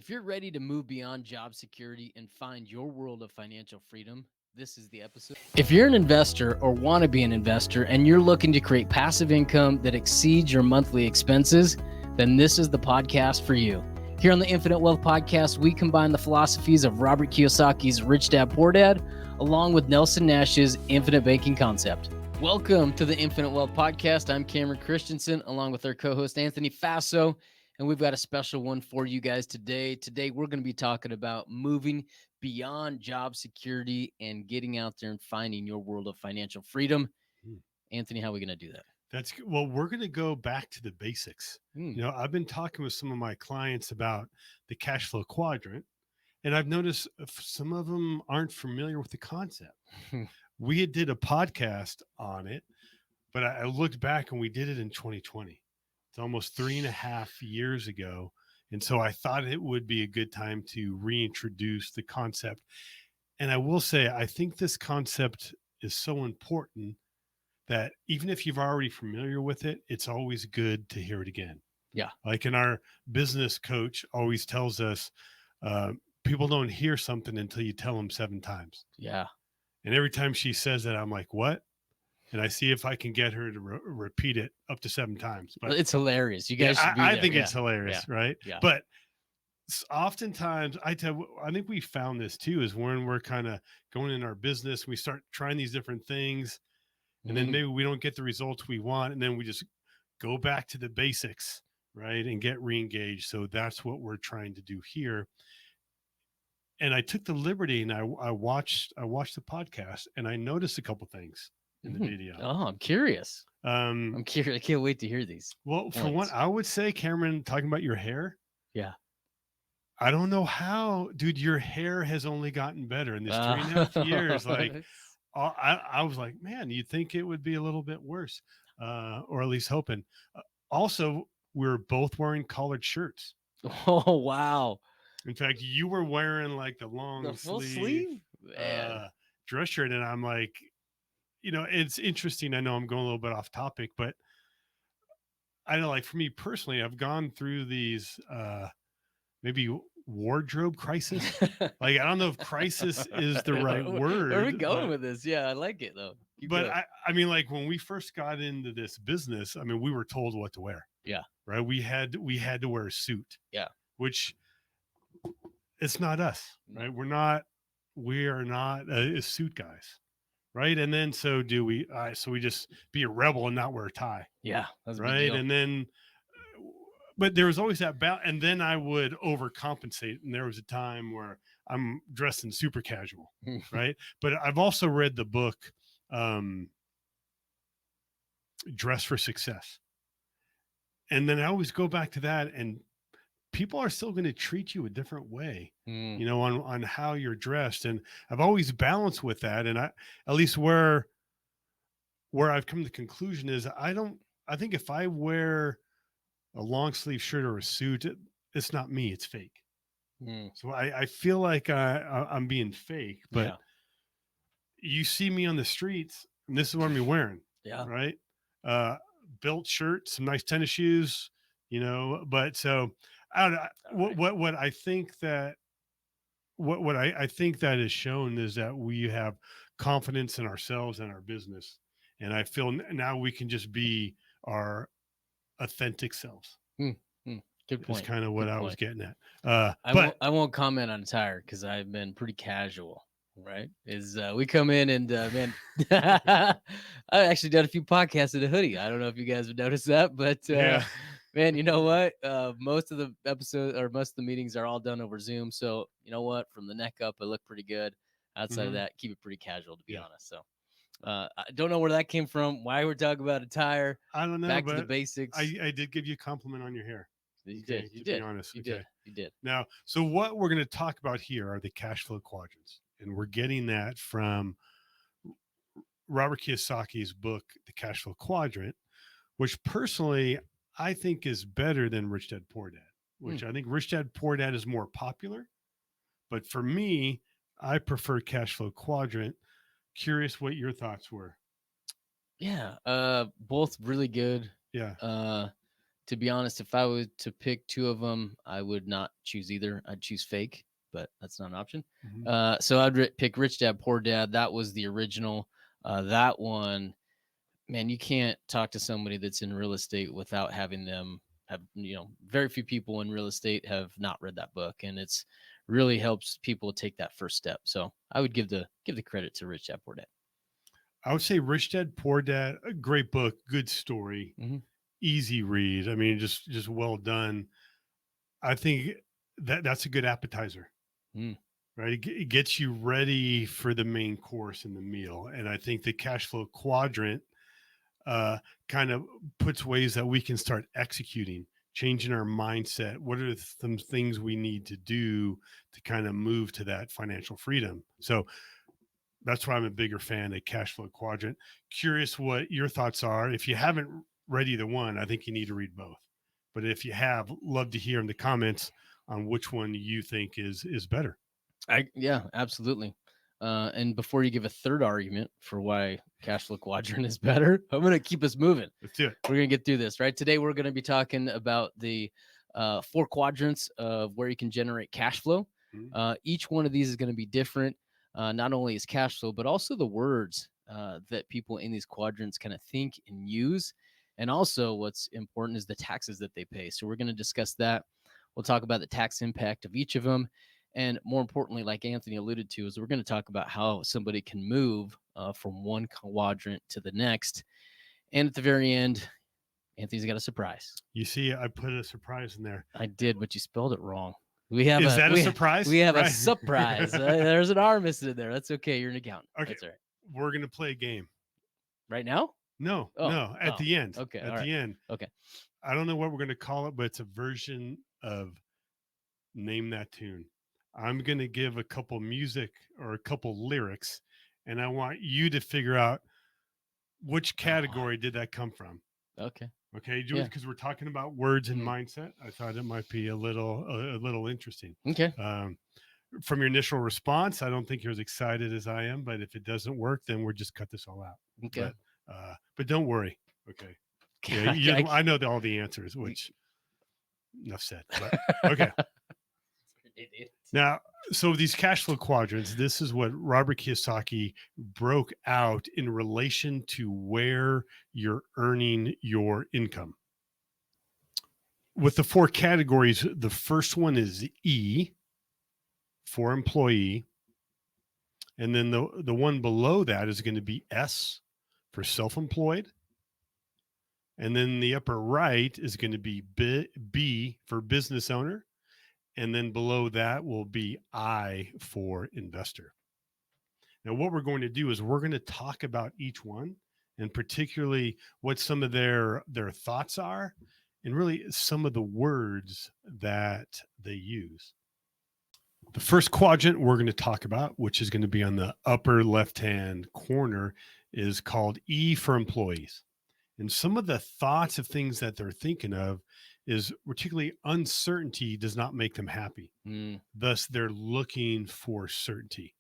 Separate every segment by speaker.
Speaker 1: If you're ready to move beyond job security and find your world of financial freedom, this is the episode. If you're an investor or want to be an investor and you're looking to create passive income that exceeds your monthly expenses, then this is the podcast for you. Here on the Infinite Wealth Podcast, we combine the philosophies of Robert Kiyosaki's Rich Dad Poor Dad along with Nelson Nash's infinite banking concept. Welcome to the Infinite Wealth Podcast. I'm Cameron Christensen along with our co-host Anthony Faso. And we've got a special one for you guys today. Today, we're going to be talking about moving beyond job security and getting out there and finding your world of financial freedom. Anthony, how are we going to do that?
Speaker 2: That's good. Well, we're going to go back to the basics. You know, I've been talking with some of my clients about the cash flow quadrant, and I've noticed some of them aren't familiar with the concept. We did a podcast on it, but I looked back and we did it in 2020. It's almost 3.5 years ago. And so I thought it would be a good time to reintroduce the concept. And I will say, I think this concept is so important that even if you're already familiar with it, it's always good to hear it again.
Speaker 1: Yeah.
Speaker 2: Like in our business coach always tells us, people don't hear something until you tell them 7 times.
Speaker 1: Yeah.
Speaker 2: And every time she says that, I'm like, what? And I see if I can get her to repeat it up to 7 times. But
Speaker 1: it's hilarious. You guys should be there.
Speaker 2: I think it's hilarious, right?
Speaker 1: Yeah.
Speaker 2: But oftentimes, I think we found this too, is when we're kind of going in our business, we start trying these different things, and then maybe we don't get the results we want, and then we just go back to the basics, right, and get re-engaged. So that's what we're trying to do here. And I took the liberty, and I watched the podcast, and I noticed a couple things in the video.
Speaker 1: Oh, I'm curious. I'm curious. I can't wait to hear these.
Speaker 2: Well, for one, I would say, Cameron, talking about your hair.
Speaker 1: Yeah.
Speaker 2: I don't know how, dude, your hair has only gotten better in this 3.5 years. Like, I was like, man, you'd think it would be a little bit worse, or at least hoping. Also, we're both wearing collared shirts.
Speaker 1: Oh, wow.
Speaker 2: In fact, you were wearing like the long
Speaker 1: full
Speaker 2: sleeve dress shirt. And I'm like, you know, it's interesting. I know I'm going a little bit off topic, but I know, like, for me personally, I've gone through these maybe wardrobe crisis. Like, I don't know if crisis is the right word.
Speaker 1: Where are we going with this? Yeah, I like it though.
Speaker 2: But I mean, like, when we first got into this business, I mean, we were told what to wear.
Speaker 1: Yeah.
Speaker 2: Right. We had to wear a suit.
Speaker 1: Yeah.
Speaker 2: Which it's not us. Right. We are not a suit guys. Right. And then so we just be a rebel and not wear a tie.
Speaker 1: Yeah.
Speaker 2: That's right. And then, but there was always that balance. And then I would overcompensate. And there was a time where I'm dressed in super casual. Right. But I've also read the book, Dress for Success. And then I always go back to that, and people are still going to treat you a different way, you know, on how you're dressed. And I've always balanced with that. And at least where I've come to the conclusion is I think if I wear a long sleeve shirt or a suit, it's not me, it's fake. So I feel like I'm being fake, but you see me on the streets and this is what I'm wearing.
Speaker 1: Yeah.
Speaker 2: Right. Built shirt, some nice tennis shoes, you know, but so I don't know what I think that what I think that is shown is that we have confidence in ourselves and our business. And I feel now we can just be our authentic selves.
Speaker 1: Good point.
Speaker 2: That's kind of what I was getting at.
Speaker 1: I won't comment on attire because I've been pretty casual. Right. We come in and man, I actually done a few podcasts in a hoodie. I don't know if you guys have noticed that, but man, you know what? Most of the episodes or most of the meetings are all done over Zoom. So you know what? From the neck up, I look pretty good. Outside of that, keep it pretty casual, to be honest. So I don't know where that came from. Why we're talking about attire?
Speaker 2: I don't know.
Speaker 1: Back to the basics.
Speaker 2: I did give you a compliment on your hair.
Speaker 1: You did. You did.
Speaker 2: Be honest.
Speaker 1: You did.
Speaker 2: Now, so what we're going to talk about here are the cash flow quadrants. And we're getting that from Robert Kiyosaki's book, The Cash Flow Quadrant, which personally I think is better than Rich Dad Poor Dad, which I think Rich Dad Poor Dad is more popular. But for me, I prefer Cash Flow Quadrant. Curious what your thoughts were.
Speaker 1: Yeah, both really good.
Speaker 2: Yeah.
Speaker 1: To be honest, if I was to pick two of them, I would not choose either. I'd choose fake, but that's not an option.
Speaker 2: Mhm.
Speaker 1: So I'd pick Rich Dad Poor Dad. That was the original. That one, man, you can't talk to somebody that's in real estate without having them have, very few people in real estate have not read that book, and it's really helps people take that first step. So I would give the credit to Rich Dad Poor Dad.
Speaker 2: I would say Rich Dad Poor Dad, a great book, good story,
Speaker 1: Mm-hmm.
Speaker 2: easy read. I mean, just well done. I think that's a good appetizer,
Speaker 1: Mm.
Speaker 2: right? It gets you ready for the main course in the meal. And I think the cash flow quadrant uh, kind of puts ways that we can start executing, changing our mindset. What are some things we need to do to kind of move to that financial freedom? So that's why I'm a bigger fan of cash flow quadrant. Curious what your thoughts are. If you haven't read either one, I think you need to read both. But if you have, love to hear in the comments on which one you think is better.
Speaker 1: Yeah, absolutely. And before you give a third argument for why cash flow quadrant is better, I'm going to keep us moving.
Speaker 2: Let's do it.
Speaker 1: We're going to get through this, right? Today, we're going to be talking about the four quadrants of where you can generate cash flow.
Speaker 2: Mhm.
Speaker 1: Each one of these is going to be different. Not only is cash flow, but also the words that people in these quadrants kind of think and use. And also, what's important is the taxes that they pay. So, we're going to discuss that. We'll talk about the tax impact of each of them. And more importantly, like Anthony alluded to, is we're going to talk about how somebody can move from one quadrant to the next. And at the very end, Anthony's got a surprise.
Speaker 2: You see, I put a surprise in there.
Speaker 1: I did, but you spelled it wrong.
Speaker 2: Is that a surprise?
Speaker 1: we have a
Speaker 2: Right.
Speaker 1: surprise. There's an R missing in there. That's okay. You're an accountant.
Speaker 2: Okay.
Speaker 1: That's all right.
Speaker 2: We're gonna play a game.
Speaker 1: Right now?
Speaker 2: No,
Speaker 1: Oh,
Speaker 2: no. At
Speaker 1: oh,
Speaker 2: the end.
Speaker 1: okay.
Speaker 2: At
Speaker 1: All right.
Speaker 2: the end.
Speaker 1: Okay.
Speaker 2: I don't know what we're gonna call it, but it's a version of Name That Tune. I'm gonna give a couple music or a couple lyrics, and I want you to figure out which category did that come from.
Speaker 1: Okay.
Speaker 2: Okay,
Speaker 1: Yeah.
Speaker 2: because we're talking about words and
Speaker 1: Mm.
Speaker 2: mindset. I thought it might be a little interesting.
Speaker 1: Okay.
Speaker 2: From your initial response, I don't think you're as excited as I am. But if it doesn't work, then we're just cut this all out.
Speaker 1: Okay.
Speaker 2: But don't worry. Okay. Yeah, I know all the answers. Which enough said. But, okay. Now, so these cash flow quadrants, this is what Robert Kiyosaki broke out in relation to where you're earning your income. With the four categories, the first one is E for employee. And then the one below that is going to be S for self-employed. And then the upper right is going to be B for business owner. And then below that will be I for investor. Now, what we're going to do is we're going to talk about each one and particularly what some of their thoughts are and really some of the words that they use. The first quadrant we're going to talk about, which is going to be on the upper left-hand corner, is called E for employees. And some of the thoughts of things that they're thinking of is particularly uncertainty does not make them happy.
Speaker 1: Mm.
Speaker 2: Thus, they're looking for certainty,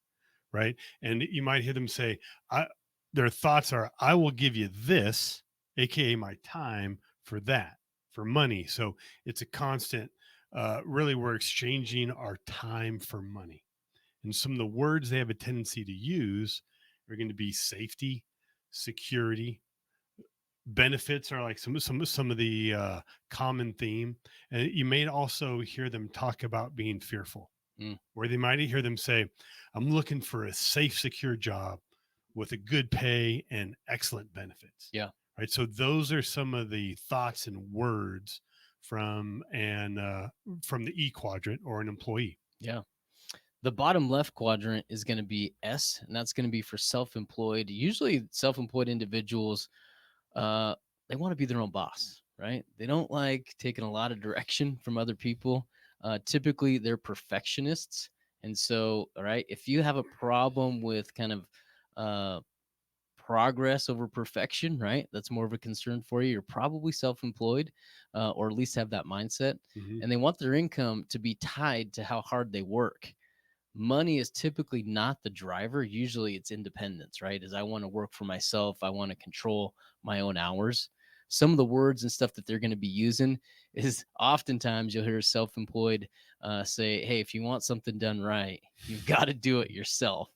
Speaker 2: right? And you might hear them say, their thoughts are, I will give you this, AKA my time, for that, for money. So it's a constant, really, we're exchanging our time for money. And some of the words they have a tendency to use are going to be safety, security, benefits are like some of the common theme, and you may also hear them talk about being fearful, where they might hear them say, "I'm looking for a safe, secure job with a good pay and excellent benefits."
Speaker 1: Yeah.
Speaker 2: Right. So those are some of the thoughts and words from from the E quadrant or an employee.
Speaker 1: Yeah. The bottom left quadrant is going to be S, and that's going to be for self-employed. Usually, self-employed individuals, they want to be their own boss, right? They don't like taking a lot of direction from other people. Typically, they're perfectionists, and so, all right, if you have a problem with kind of uh, progress over perfection, right? That's more of a concern for you. You're probably self-employed, or at least have that mindset,
Speaker 2: Mm-hmm.
Speaker 1: and they want their income to be tied to how hard they work. Money is typically not the driver. Usually it's independence, right? As I want to work for myself, I want to control my own hours. some of the words and stuff that they're going to be using is oftentimes you'll hear self-employed say, hey, if you want something done right, you've got to do it yourself.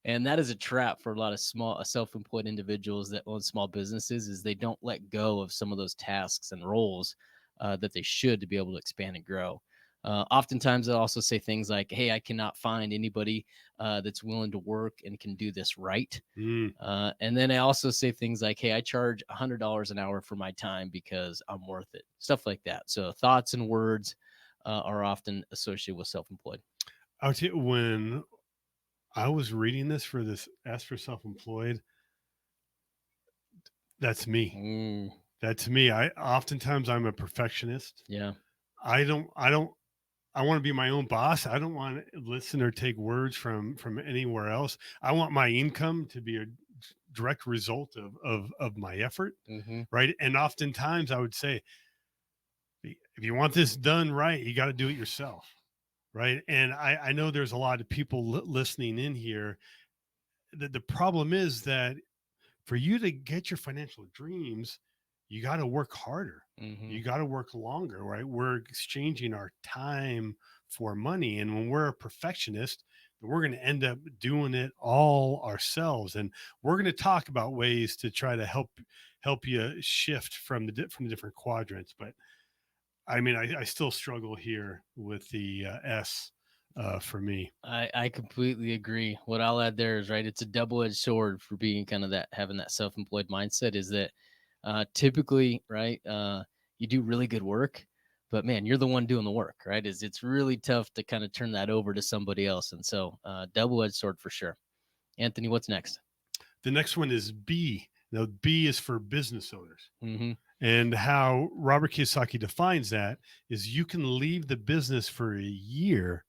Speaker 1: And that is a trap for a lot of small self-employed individuals that own small businesses, is they don't let go of some of those tasks and roles that they should to be able to expand and grow. Oftentimes they'll also say things like, hey, I cannot find anybody that's willing to work and can do this right.
Speaker 2: Mm.
Speaker 1: And then I also say things like, hey, I charge $100 an hour for my time because I'm worth it. Stuff like that. So thoughts and words are often associated with self-employed.
Speaker 2: I'll tell you, when I was reading this for this Ask for Self-Employed, that's me.
Speaker 1: Mm,
Speaker 2: That's me. I oftentimes I'm a perfectionist.
Speaker 1: yeah.
Speaker 2: I don't I want to be my own boss. I don't want to listen or take words from anywhere else. I want my income to be a direct result of my effort,
Speaker 1: Mm-hmm.
Speaker 2: right? And oftentimes I would say, if you want this done right, you got to do it yourself, right? And I know there's a lot of people listening in here. The problem is that for you to get your financial dreams, you got to work harder.
Speaker 1: Mm-hmm.
Speaker 2: You got to work longer, right? We're exchanging our time for money. And when we're a perfectionist, we're going to end up doing it all ourselves. And we're going to talk about ways to try to help you shift from the different quadrants. But I mean, I still struggle here with the S for me.
Speaker 1: I completely agree. What I'll add there is, right, it's a double-edged sword for being kind of that, having that self-employed mindset, is that typically, right, you do really good work, but man, you're the one doing the work, right? Is it's really tough to kind of turn that over to somebody else. And so double-edged sword for sure. Anthony, what's next?
Speaker 2: The next one is B. Now, B is for business owners.
Speaker 1: Mm-hmm.
Speaker 2: And how Robert Kiyosaki defines that is you can leave the business for a year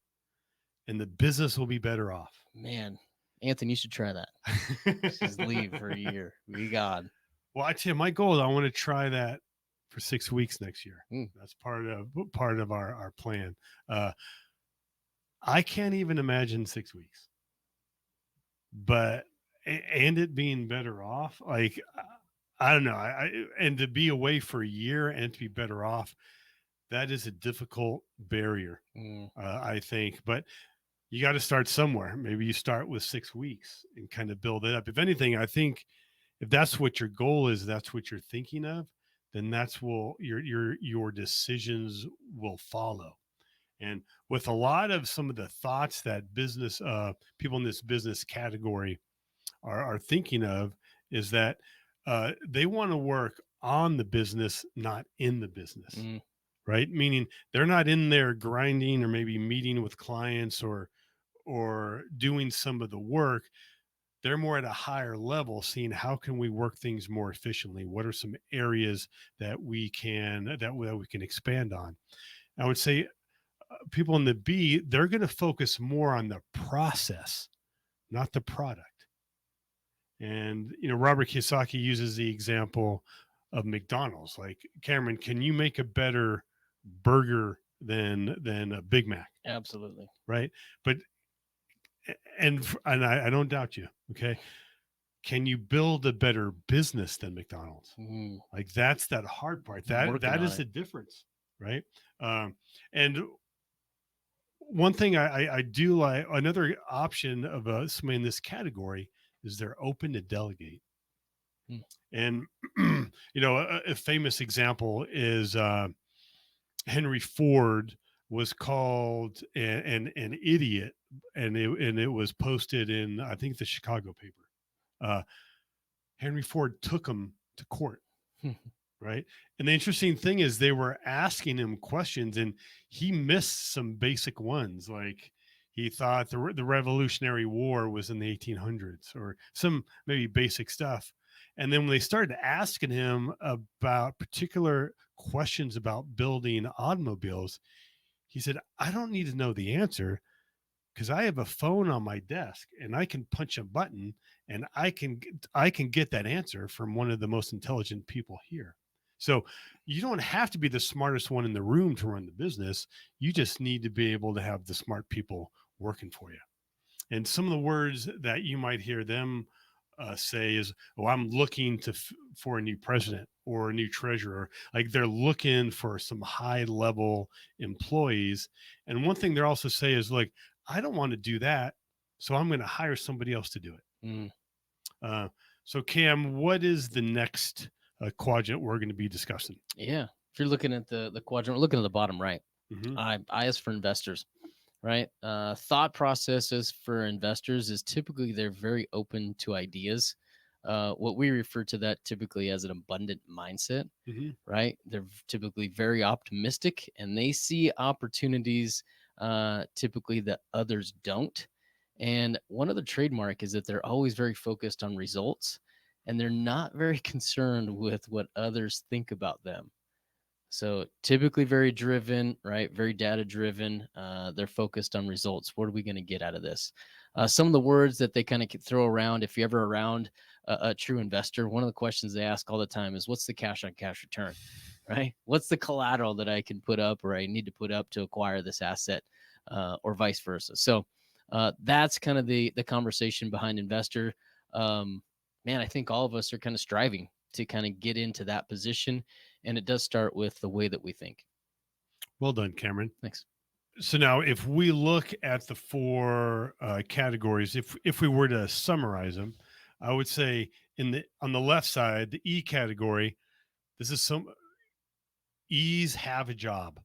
Speaker 2: and the business will be better off.
Speaker 1: Man, Anthony, you should try that. Just leave for a year. Be God.
Speaker 2: Well, I tell you, my goal is I want to try that for 6 weeks next year.
Speaker 1: Mm.
Speaker 2: That's part of our plan. Uh, I can't even imagine 6 weeks, but and it being better off. Like I don't know, and to be away for a year and to be better off, that is a difficult barrier,
Speaker 1: Mm.
Speaker 2: I think. But you got to start somewhere. Maybe you start with 6 weeks and kind of build it up. If anything, I think if that's what your goal is, that's what you're thinking of, then that's will your decisions will follow. And with a lot of some of the thoughts that business people in this business category are thinking of is that they want to work on the business, not in the business,
Speaker 1: Mm.
Speaker 2: right? Meaning they're not in there grinding or maybe meeting with clients or doing some of the work. They're more at a higher level, seeing how can we work things more efficiently. What are some areas that we can expand on? I would say people in the B, they're going to focus more on the process, not the product. And Robert Kiyosaki uses the example of McDonald's. Like, Cameron, can you make a better burger than a Big Mac?
Speaker 1: Absolutely.
Speaker 2: Right? But and I don't doubt you. Okay, can you build a better business than McDonald's?
Speaker 1: Mm.
Speaker 2: Like, that's that hard part.
Speaker 1: I'm
Speaker 2: That
Speaker 1: working
Speaker 2: that
Speaker 1: on
Speaker 2: is
Speaker 1: it.
Speaker 2: the difference, right? And one thing I do like, another option of somebody in this category, is they're open to delegate.
Speaker 1: Mm.
Speaker 2: And a famous example is Henry Ford was called an idiot, and it was posted in, I think, the Chicago paper. Uh, Henry Ford took him to court, right? And the interesting thing is they were asking him questions, and he missed some basic ones, like he thought the Revolutionary War was in the 1800s, or some maybe basic stuff. And then when they started asking him about particular questions about building automobiles, he said, I don't need to know the answer, because I have a phone on my desk and I can punch a button and I can get that answer from one of the most intelligent people here. So you don't have to be the smartest one in the room to run the business. You just need to be able to have the smart people working for you. And some of the words that you might hear them say is, oh, I'm looking for a new president or a new treasurer. Like they're looking for some high level employees. And one thing they're also say is like, I don't want to do that. So I'm going to hire somebody else to do it.
Speaker 1: Mm.
Speaker 2: Uh, so Cam, what is the next quadrant we're going to be discussing?
Speaker 1: Yeah. If you're looking at the quadrant, we're looking at the bottom right.
Speaker 2: Mm-hmm.
Speaker 1: I is for investors, right? Thought processes for investors is typically they're very open to ideas. What we refer to that typically as an abundant mindset,
Speaker 2: Mm-hmm.
Speaker 1: right? They're typically very optimistic and they see opportunities typically that others don't. And one of the trademark is that they're always very focused on results and they're not very concerned with what others think about them. So typically very driven, right? Very data driven. They're focused on results. What are we going to get out of this? Some of the words that they kind of throw around, if you're ever around a true investor, one of the questions they ask all the time is, "What's the cash on cash return?" Right? What's the collateral that I can put up or I need to put up to acquire this asset, or vice versa? So that's kind of the conversation behind investor. Um, Man, I think all of us are kind of striving to kind of get into that position, and it does start with the way that we think.
Speaker 2: Well done, Cameron.
Speaker 1: Thanks.
Speaker 2: So now, if we look at the four categories, if we were to summarize them, I would say on the left side, the E category, this is some E's have a job.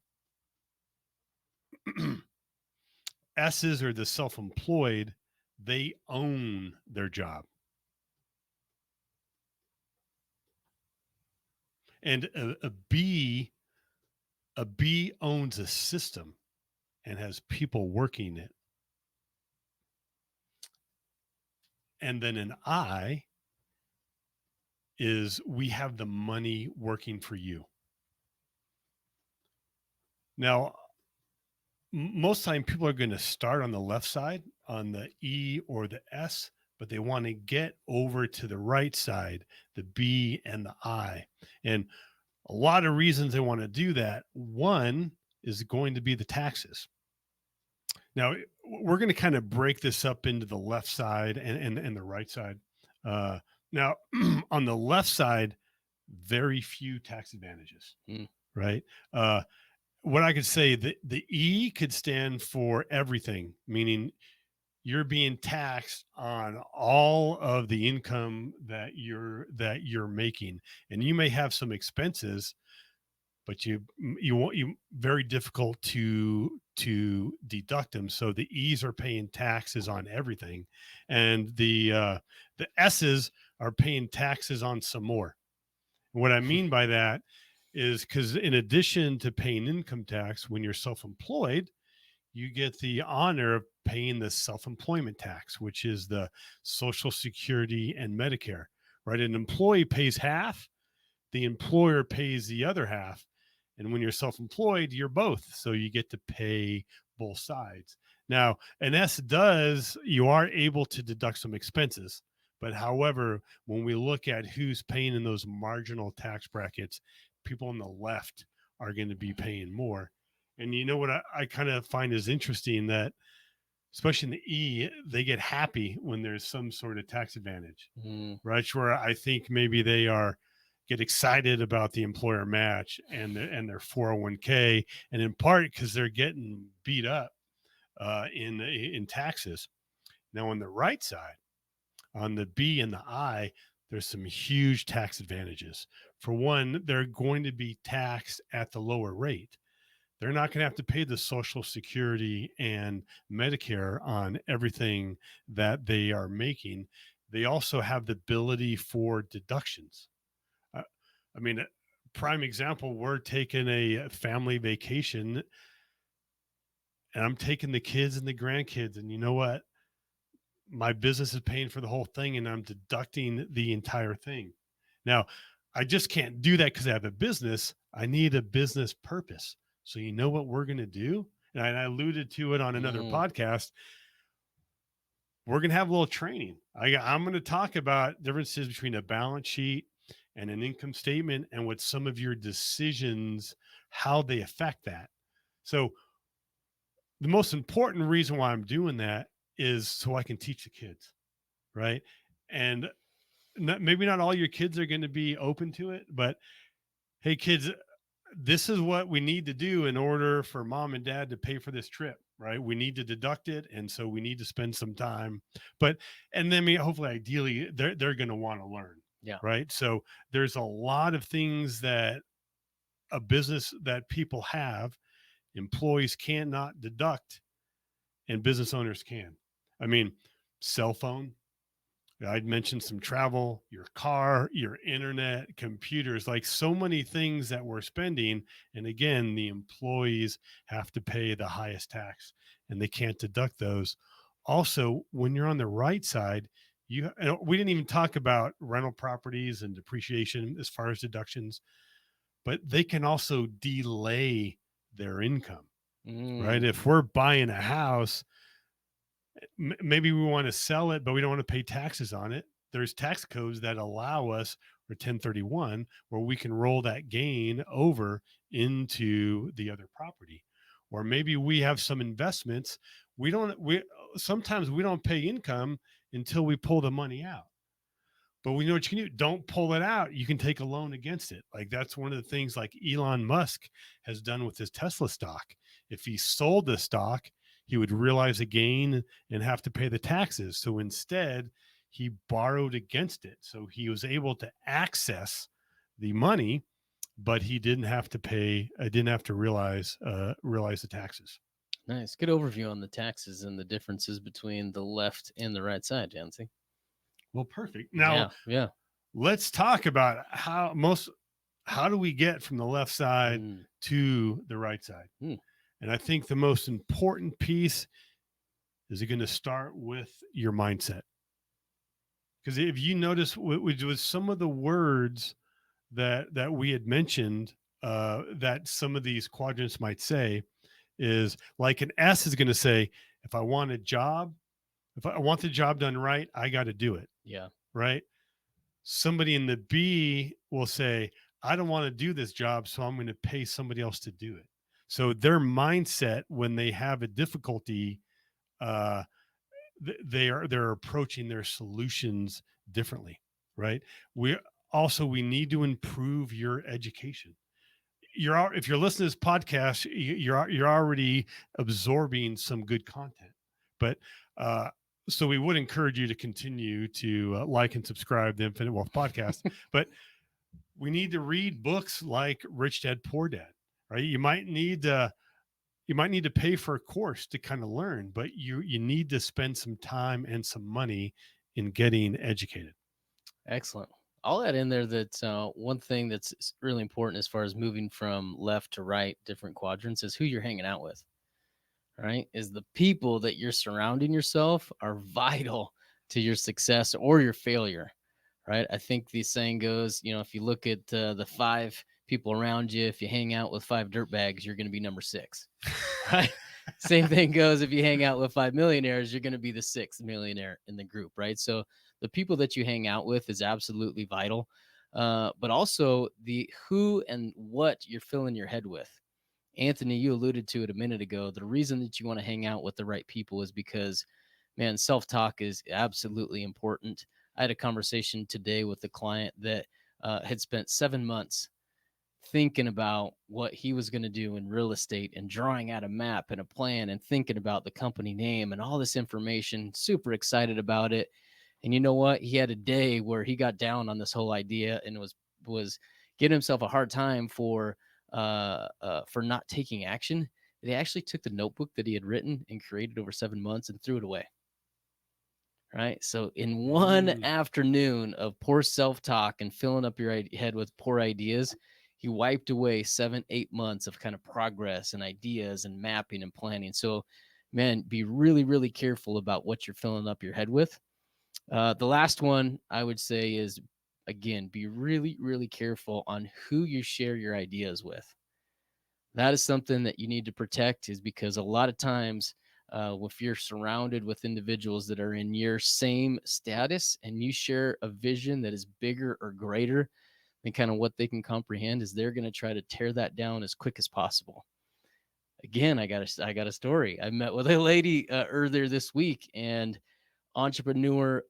Speaker 2: S's are the self-employed; they own their job, and a B owns a system and has people working it, and then an I is we have the money working for you. Now, most time people are going to start on the left side on the E or the S, but they want to get over to the right side, the B and the I. And a lot of reasons they want to do that. One is going to be the taxes. Now, we're going to kind of break this up into the left side and the right side. Uh, now, on the left side, very few tax advantages, right? What I could say, the E could stand for everything, meaning you're being taxed on all of the income that you're making, and you may have some expenses, but you very difficult to deduct them. So the E's are paying taxes on everything, and the S's are paying taxes on some more. What I mean by that is because in addition to paying income tax, when you're self-employed, you get the honor of paying the self-employment tax, which is the Social Security and Medicare, right? An employee pays half, the employer pays the other half. And when you're self-employed, you're both. So you get to pay both sides. Now, an S does, you are able to deduct some expenses. But however, when we look at who's paying in those marginal tax brackets, people on the left are going to be paying more. And you know what I kind of find is interesting that, especially in the E, they get happy when there's some sort of tax advantage, right? Where I think maybe they get excited about the employer match and their 401k, and in part because they're getting beat up in taxes. Now on the right side, on the B and the I, there's some huge tax advantages. For one, they're going to be taxed at the lower rate. They're not going to have to pay the Social Security and Medicare on everything that they are making. They also have the ability for deductions. I mean, a prime example, we're taking a family vacation and I'm taking the kids and the grandkids. And you know what? My business is paying for the whole thing and I'm deducting the entire thing. Now, I just can't do that because I have a business. I need a business purpose. So you know what we're going to do? And I alluded to it on another podcast. We're going to have a little training. I'm going to talk about differences between a balance sheet and an income statement and what some of your decisions, how they affect that. So the most important reason why I'm doing that is so I can teach the kids, right? And maybe not all your kids are going to be open to it, but hey, kids, this is what we need to do in order for mom and dad to pay for this trip, right? We need to deduct it, and so we need to spend some time. But and then, I mean, hopefully, ideally, they're going to want to learn,
Speaker 1: Yeah.
Speaker 2: right? So there's a lot of things that a business that people have, employees cannot deduct, and business owners can. I mean, cell phone, I'd mentioned some travel, your car, your internet, computers, like so many things that we're spending. And again, the employees have to pay the highest tax and they can't deduct those. Also, when you're on the right side, we didn't even talk about rental properties and depreciation as far as deductions, but they can also delay their income, right?
Speaker 1: Mm.
Speaker 2: If we're buying a house, maybe we want to sell it, but we don't want to pay taxes on it. There's tax codes that allow us for 1031 where we can roll that gain over into the other property. Or maybe we have some investments. We sometimes we don't pay income until we pull the money out. But we know what you can do. Don't pull it out. You can take a loan against it. Like that's one of the things like Elon Musk has done with his Tesla stock. If he sold the stock, he would realize a gain and have to pay the taxes. So instead, he borrowed against it. So he was able to access the money, but he didn't have to pay. Didn't have to realize the taxes.
Speaker 1: Nice. Good overview on the taxes and the differences between the left and the right side, Jancy.
Speaker 2: Well, perfect. Now
Speaker 1: Yeah. Yeah.
Speaker 2: let's talk about how do we get from the left side
Speaker 1: Mm.
Speaker 2: to the right side?
Speaker 1: Mm.
Speaker 2: And I think the most important piece is going to start with your mindset. Because if you notice with some of the words that we had mentioned, that some of these quadrants might say is like an S is going to say, if I want a job, if I want the job done right, I got to do it.
Speaker 1: Yeah.
Speaker 2: Right. Somebody in the B will say, I don't want to do this job, so I'm going to pay somebody else to do it. So their mindset when they have a difficulty, uh, they're approaching their solutions differently, right? We need to improve your education. If you're listening to this podcast, you're already absorbing some good content, but uh, so we would encourage you to continue to like and subscribe to the Infinite Wealth Podcast. But we need to read books like Rich Dad Poor Dad, right? You might need to pay for a course to kind of learn, but you need to spend some time and some money in getting educated.
Speaker 1: Excellent. I'll add in there that one thing that's really important as far as moving from left to right, different quadrants, is who you're hanging out with. Right? Is the people that you're surrounding yourself are vital to your success or your failure. Right? I think the saying goes, if you look at the five people around you, if you hang out with five dirtbags, you're going to be number six. Right? Same thing goes if you hang out with five millionaires, you're going to be the sixth millionaire in the group, right? So the people that you hang out with is absolutely vital, but also the who and what you're filling your head with. Anthony, you alluded to it a minute ago. The reason that you want to hang out with the right people is because, man, self talk is absolutely important. I had a conversation today with a client that had spent 7 months thinking about what he was going to do in real estate and drawing out a map and a plan and thinking about the company name and all this information, super excited about it. And you know what? He had a day where he got down on this whole idea and was giving himself a hard time for not taking action. They actually took the notebook that he had written and created over 7 months and threw it away. Right. So, in one afternoon of poor self talk and filling up your head with poor ideas, he wiped away 7, 8 months of kind of progress and ideas and mapping and planning. So, man, be really, really careful about what you're filling up your head with. The last one I would say is, again, be really, really careful on who you share your ideas with. That is something that you need to protect, is because a lot of times, if you're surrounded with individuals that are in your same status and you share a vision that is bigger or greater than kind of what they can comprehend, is they're going to try to tear that down as quick as possible. Again, I got a story. I met with a lady earlier this week, and entrepreneur,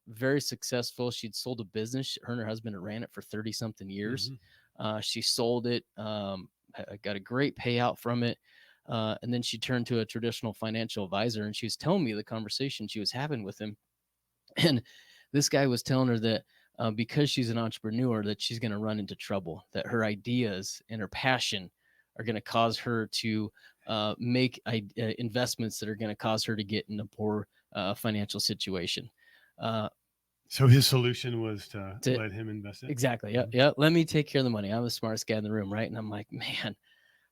Speaker 1: very successful. She'd sold a business. Her and her husband had ran it for 30 something years. She sold it, got a great payout from it. And then she turned to a traditional financial advisor, and she was telling me the conversation she was having with him. And this guy was telling her that because she's an entrepreneur, that she's going to run into trouble, that her ideas and her passion are going to cause her to make investments that are going to cause her to get in a poor financial situation.
Speaker 2: So his solution was to let him invest it?
Speaker 1: Exactly. Yeah. Yeah. Let me take care of the money. I'm the smartest guy in the room. Right. And I'm like, man,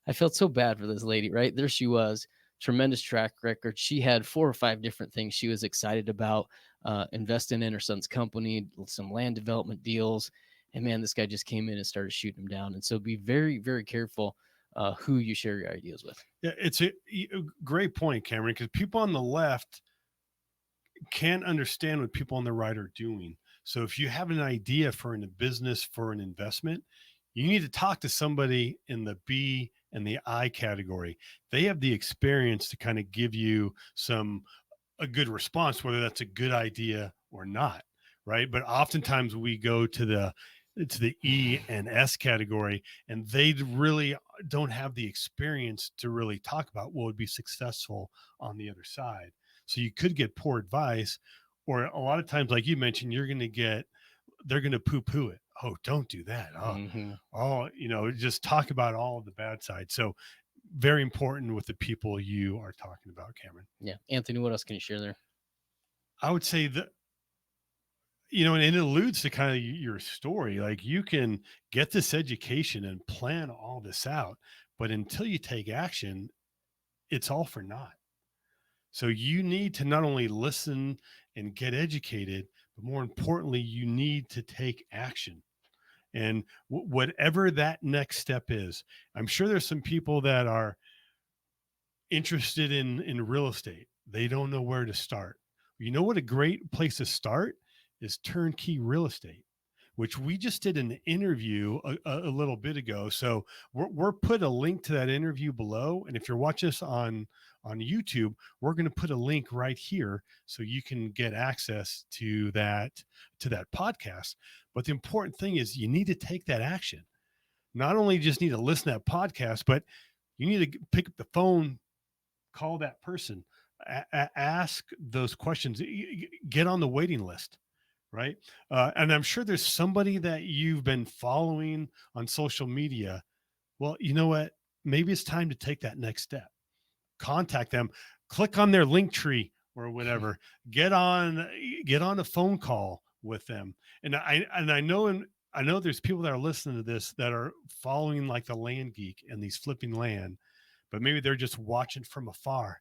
Speaker 1: I felt so bad for this lady, right? There she was, tremendous track record. She had 4 or 5 different things she was excited about, investing in her son's company, some land development deals. And man, this guy just came in and started shooting him down. And so be very, very careful who you share your ideas with.
Speaker 2: Yeah, it's a great point, Cameron, because people on the left can't understand what people on the right are doing. So if you have an idea for a business, for an investment, you need to talk to somebody in the B and the I category. They have the experience to kind of give you a good response, whether that's a good idea or not, right? But oftentimes we go to the E and S category, and they really don't have the experience to really talk about what would be successful on the other side. So you could get poor advice, or a lot of times, like you mentioned, they're going to poo-poo it. Oh, don't do that. Oh, just talk about all of the bad sides. So very important with the people you are talking about, Cameron.
Speaker 1: Yeah. Anthony, what else can you share there?
Speaker 2: I would say that, and it alludes to kind of your story. Like, you can get this education and plan all this out, but until you take action, it's all for naught. So you need to not only listen and get educated, but more importantly, you need to take action. And whatever that next step is, I'm sure there's some people that are interested in real estate. They don't know where to start. You know what a great place to start is? Turnkey real estate, which we just did an interview a little bit ago. So we're put a link to that interview below. And if you're watching us on YouTube, we're going to put a link right here so you can get access to that podcast. But the important thing is you need to take that action. Not only just need to listen to that podcast, but you need to pick up the phone, call that person, ask those questions, get on the waiting list, right? And I'm sure there's somebody that you've been following on social media. Well, you know what? Maybe it's time to take that next step. Contact them, click on their link tree or whatever, get on a phone call with them. And I know there's people that are listening to this that are following like the land geek and these flipping land, but maybe they're just watching from afar.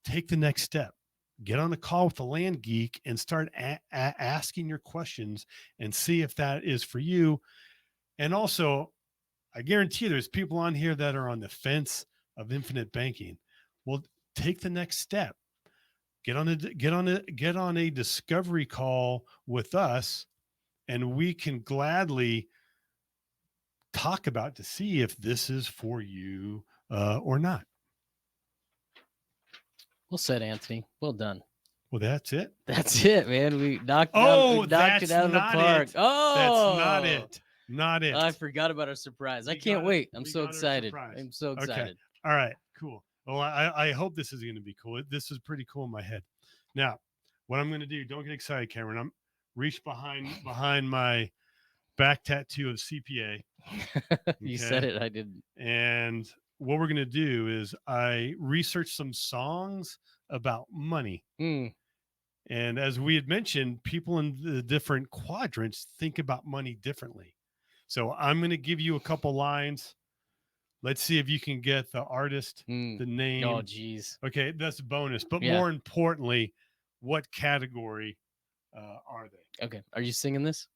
Speaker 2: Take the next step. Get on a call with the land geek and start asking your questions and see if that is for you. And also, I guarantee you there's people on here that are on the fence of infinite banking. Well, take the next step. Get on a discovery call with us, and we can gladly talk about to see if this is for you or not.
Speaker 1: Well said, Anthony. Well done.
Speaker 2: Well, that's it.
Speaker 1: That's it, man. We knocked it out of the park.
Speaker 2: It.
Speaker 1: Oh,
Speaker 2: that's not it. Not it.
Speaker 1: I forgot about our surprise. I can't wait. I'm so excited. I'm so excited.
Speaker 2: Okay. All right. Cool. Well, I hope this is going to be cool. This is pretty cool in my head. Now, what I'm going to do, don't get excited, Cameron. I'm reach behind my back tattoo of CPA.
Speaker 1: You said it. I didn't.
Speaker 2: And what we're going to do is I researched some songs about money. And as we had mentioned, people in the different quadrants think about money differently. So I'm going to give you a couple lines. Let's see if you can get the artist, the name.
Speaker 1: Oh, geez.
Speaker 2: Okay, that's a bonus. But more importantly, what category are they?
Speaker 1: Okay. Are you singing this?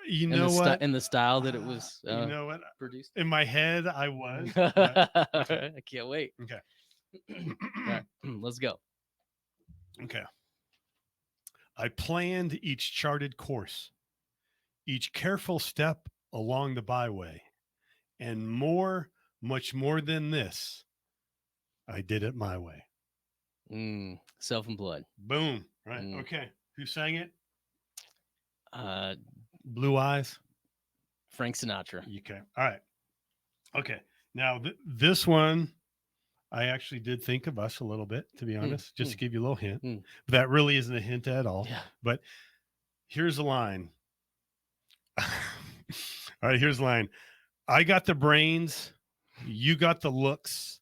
Speaker 2: You know what?
Speaker 1: In the style that it was
Speaker 2: you know what?
Speaker 1: Produced?
Speaker 2: In my head, I was.
Speaker 1: I can't wait.
Speaker 2: Okay.
Speaker 1: All right, let's go.
Speaker 2: Okay. I planned each charted course, each careful step along the byway, and much more than this, I did it my way.
Speaker 1: Self-employed.
Speaker 2: Boom. Right. Okay. Who sang it?
Speaker 1: Uh,
Speaker 2: Blue Eyes.
Speaker 1: Frank Sinatra.
Speaker 2: Okay. All right. Okay. Now this one, I actually did think of us a little bit, to be honest, just to give you a little hint. But that really isn't a hint at all.
Speaker 1: Yeah.
Speaker 2: But here's the line. All right. Here's the line. I got the brains. You got the looks.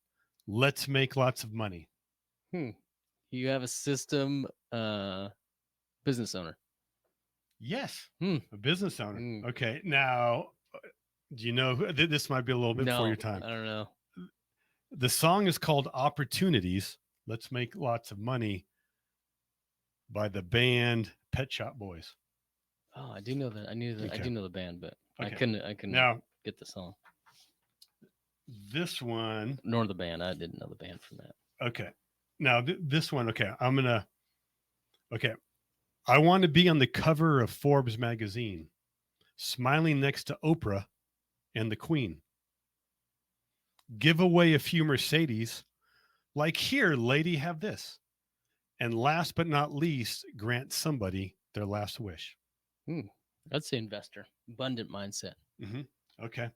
Speaker 2: Let's make lots of money.
Speaker 1: You have a system business owner.
Speaker 2: Yes. A business owner. Okay. Now, do you know who, this might be a little bit before your time.
Speaker 1: I don't know.
Speaker 2: The song is called Opportunities. Let's Make Lots of Money by the band Pet Shop Boys.
Speaker 1: Oh, I do know that. I knew that.
Speaker 2: Okay.
Speaker 1: I do know the band, but
Speaker 2: Okay.
Speaker 1: I couldn't
Speaker 2: now
Speaker 1: get the song.
Speaker 2: This one,
Speaker 1: nor the band. I didn't know the band from that.
Speaker 2: Okay. Now this one, okay. I want to be on the cover of Forbes magazine, smiling next to Oprah and the Queen. Give away a few Mercedes, like, here, lady, have this. And last but not least, grant somebody their last wish.
Speaker 1: I'd say investor, abundant mindset.
Speaker 2: Okay.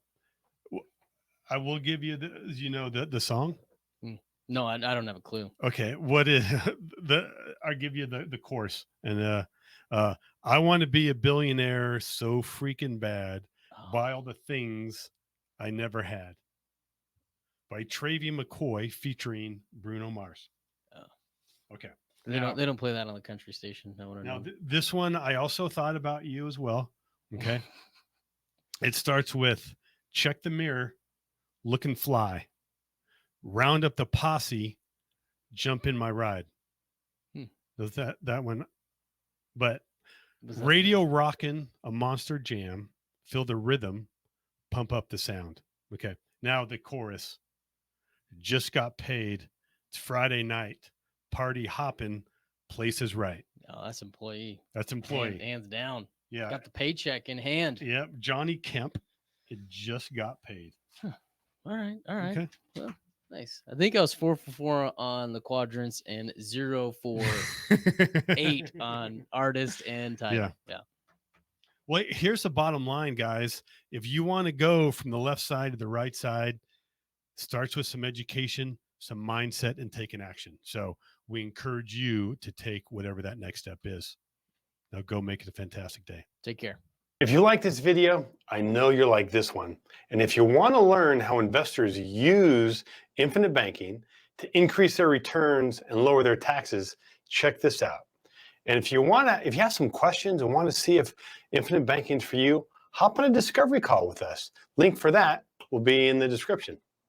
Speaker 2: I will give you the song.
Speaker 1: No, I don't have a clue.
Speaker 2: Okay. What is I'll give you the course. And I want to be a billionaire so freaking bad. Buy all the things I never had. By Travie McCoy featuring Bruno Mars. Okay.
Speaker 1: They don't play that on the country station.
Speaker 2: Now this one, I also thought about you as well. Okay. It starts with check the mirror, look and fly, round up the posse, jump in my ride. Does that one? But radio rockin', a monster jam, feel the rhythm, pump up the sound. Okay. Now the chorus. Just got paid. It's Friday night. Party hopping. Place is right.
Speaker 1: Oh, that's employee.
Speaker 2: That's employee.
Speaker 1: Hands down.
Speaker 2: Yeah.
Speaker 1: Got the paycheck in hand.
Speaker 2: Yep. Johnny Kemp. It just got paid.
Speaker 1: All right.
Speaker 2: Okay.
Speaker 1: Well, nice. I think I was 4 for 4 on the quadrants and 0 for 8 on artist and title. Yeah.
Speaker 2: Well, here's the bottom line, guys. If you want to go from the left side to the right side, starts with some education, some mindset, and taking action. So we encourage you to take whatever that next step is. Now go make it a fantastic day.
Speaker 1: Take care.
Speaker 2: If you like this video, I know you're like this one. And if you want to learn how investors use infinite banking to increase their returns and lower their taxes, check this out. And if you have some questions and want to see if infinite banking is for you, hop on a discovery call with us. Link for that will be in the description.